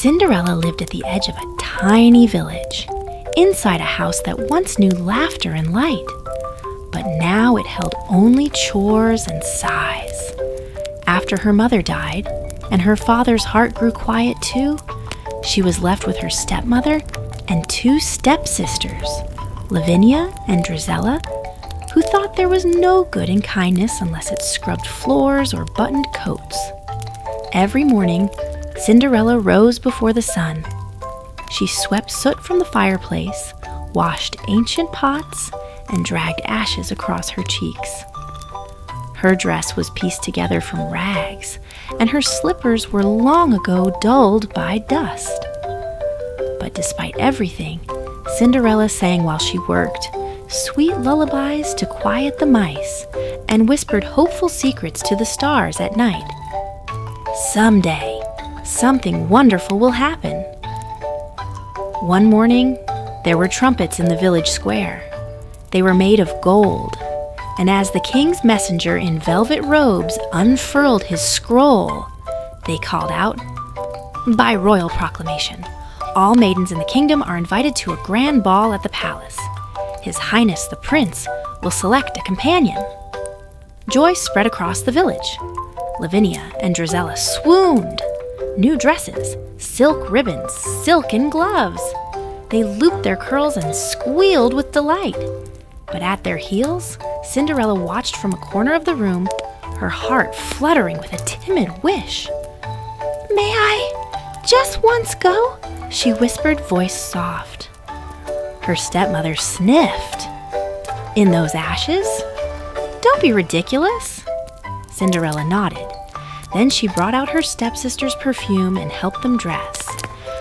Cinderella lived at the edge of a tiny village, inside a house that once knew laughter and light. But now it held only chores and sighs. After her mother died, and her father's heart grew quiet too, she was left with her stepmother and two stepsisters, Lavinia and Drizella, who thought there was no good in kindness unless it scrubbed floors or buttoned coats. Every morning, Cinderella rose before the sun. She swept soot from the fireplace, washed ancient pots, and dragged ashes across her cheeks. Her dress was pieced together from rags, and her slippers were long ago dulled by dust. But despite everything, Cinderella sang while she worked, sweet lullabies to quiet the mice, and whispered hopeful secrets to the stars at night. Someday, something wonderful will happen. One morning, there were trumpets in the village square. They were made of gold, and as the king's messenger in velvet robes unfurled his scroll, they called out, "By royal proclamation, all maidens in the kingdom are invited to a grand ball at the palace. His Highness the Prince will select a companion." Joy spread across the village. Lavinia and Drizella swooned. New dresses, silk ribbons, silken gloves. They looped their curls and squealed with delight. But at their heels, Cinderella watched from a corner of the room, her heart fluttering with a timid wish. "May I just once go?" she whispered, voice soft. Her stepmother sniffed. "In those ashes? Don't be ridiculous." Cinderella nodded. Then she brought out her stepsister's perfume and helped them dress,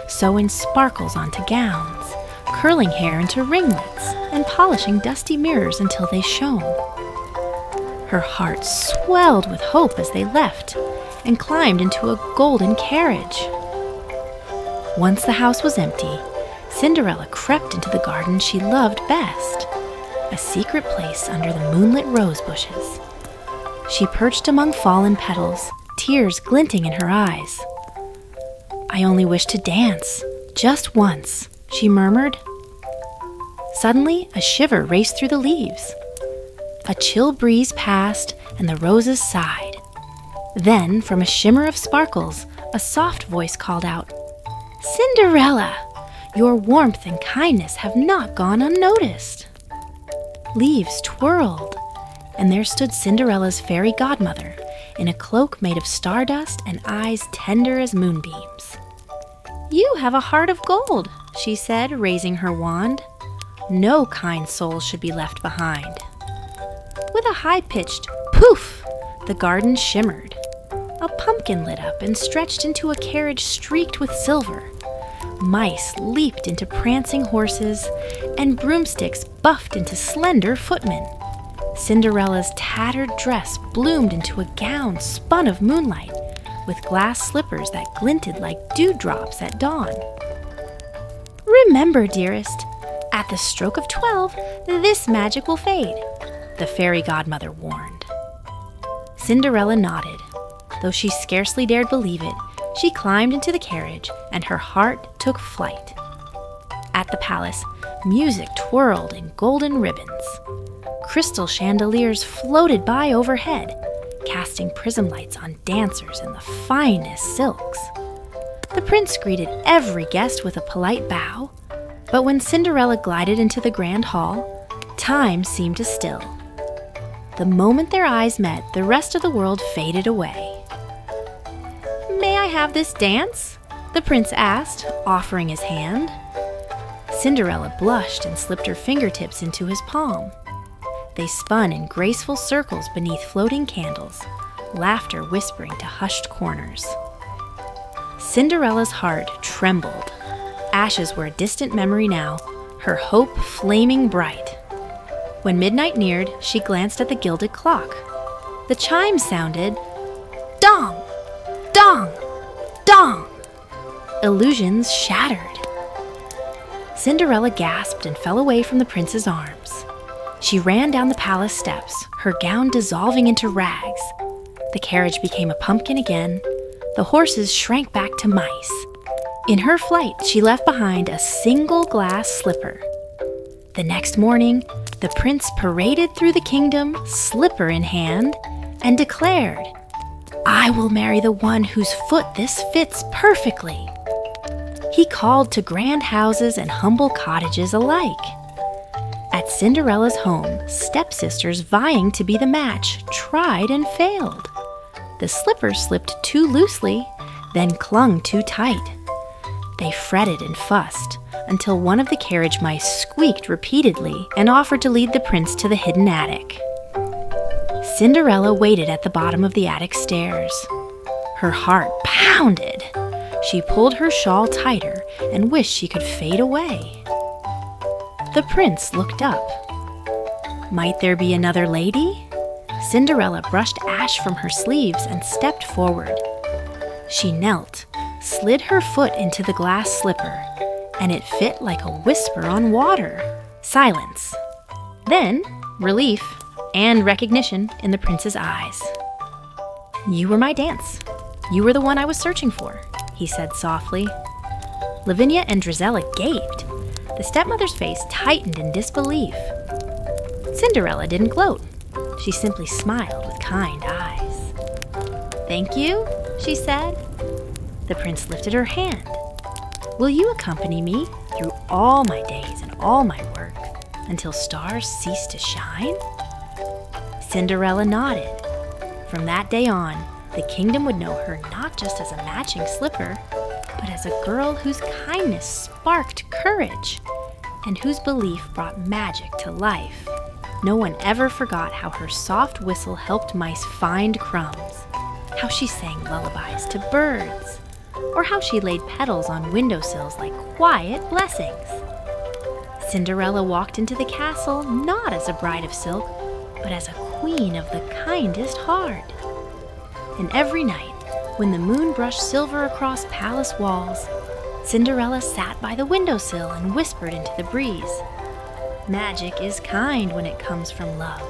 sewing sparkles onto gowns, curling hair into ringlets, and polishing dusty mirrors until they shone. Her heart swelled with hope as they left and climbed into a golden carriage. Once the house was empty, Cinderella crept into the garden she loved best, a secret place under the moonlit rose bushes. She perched among fallen petals, tears glinting in her eyes. "I only wish to dance, just once," she murmured. Suddenly, a shiver raced through the leaves. A chill breeze passed, and the roses sighed. Then, from a shimmer of sparkles, a soft voice called out, "Cinderella, your warmth and kindness have not gone unnoticed." Leaves twirled, and there stood Cinderella's fairy godmother in a cloak made of stardust and eyes tender as moonbeams. "You have a heart of gold," she said, raising her wand. "No kind soul should be left behind." With a high-pitched poof, the garden shimmered. A pumpkin lit up and stretched into a carriage streaked with silver. Mice leaped into prancing horses, and broomsticks buffed into slender footmen. Cinderella's tattered dress bloomed into a gown spun of moonlight, with glass slippers that glinted like dewdrops at dawn. "Remember, dearest, at the stroke of 12, this magic will fade," the fairy godmother warned. Cinderella nodded. Though she scarcely dared believe it, she climbed into the carriage, and her heart took flight. At the palace, music twirled in golden ribbons. Crystal chandeliers floated by overhead, casting prism lights on dancers in the finest silks. The prince greeted every guest with a polite bow, but when Cinderella glided into the grand hall, time seemed to still. The moment their eyes met, the rest of the world faded away. "May I have this dance?" the prince asked, offering his hand. Cinderella blushed and slipped her fingertips into his palm. They spun in graceful circles beneath floating candles, laughter whispering to hushed corners. Cinderella's heart trembled. Ashes were a distant memory now, her hope flaming bright. When midnight neared, she glanced at the gilded clock. The chime sounded, "Dong! Dong! Dong!" Illusions shattered. Cinderella gasped and fell away from the prince's arms. She ran down the palace steps, her gown dissolving into rags. The carriage became a pumpkin again. The horses shrank back to mice. In her flight, she left behind a single glass slipper. The next morning, the prince paraded through the kingdom, slipper in hand, and declared, "I will marry the one whose foot this fits perfectly." He called to grand houses and humble cottages alike. At Cinderella's home, stepsisters vying to be the match tried and failed. The slipper slipped too loosely, then clung too tight. They fretted and fussed until one of the carriage mice squeaked repeatedly and offered to lead the prince to the hidden attic. Cinderella waited at the bottom of the attic stairs. Her heart pounded. She pulled her shawl tighter and wished she could fade away. The prince looked up. Might there be another lady? Cinderella brushed ash from her sleeves and stepped forward. She knelt, slid her foot into the glass slipper, and it fit like a whisper on water. Silence. Then, relief and recognition in the prince's eyes. "You were my dance. You were the one I was searching for," he said softly. Lavinia and Drizella gaped. The stepmother's face tightened in disbelief. Cinderella didn't gloat. She simply smiled with kind eyes. "Thank you," she said. The prince lifted her hand. "Will you accompany me through all my days and all my work until stars cease to shine?" Cinderella nodded. From that day on, the kingdom would know her not just as a matching slipper, but as a girl whose kindness sparked courage and whose belief brought magic to life. No one ever forgot how her soft whistle helped mice find crumbs, how she sang lullabies to birds, or how she laid petals on windowsills like quiet blessings. Cinderella walked into the castle not as a bride of silk, but as a queen of the kindest heart. And every night, when the moon brushed silver across palace walls, Cinderella sat by the windowsill and whispered into the breeze, "Magic is kind when it comes from love."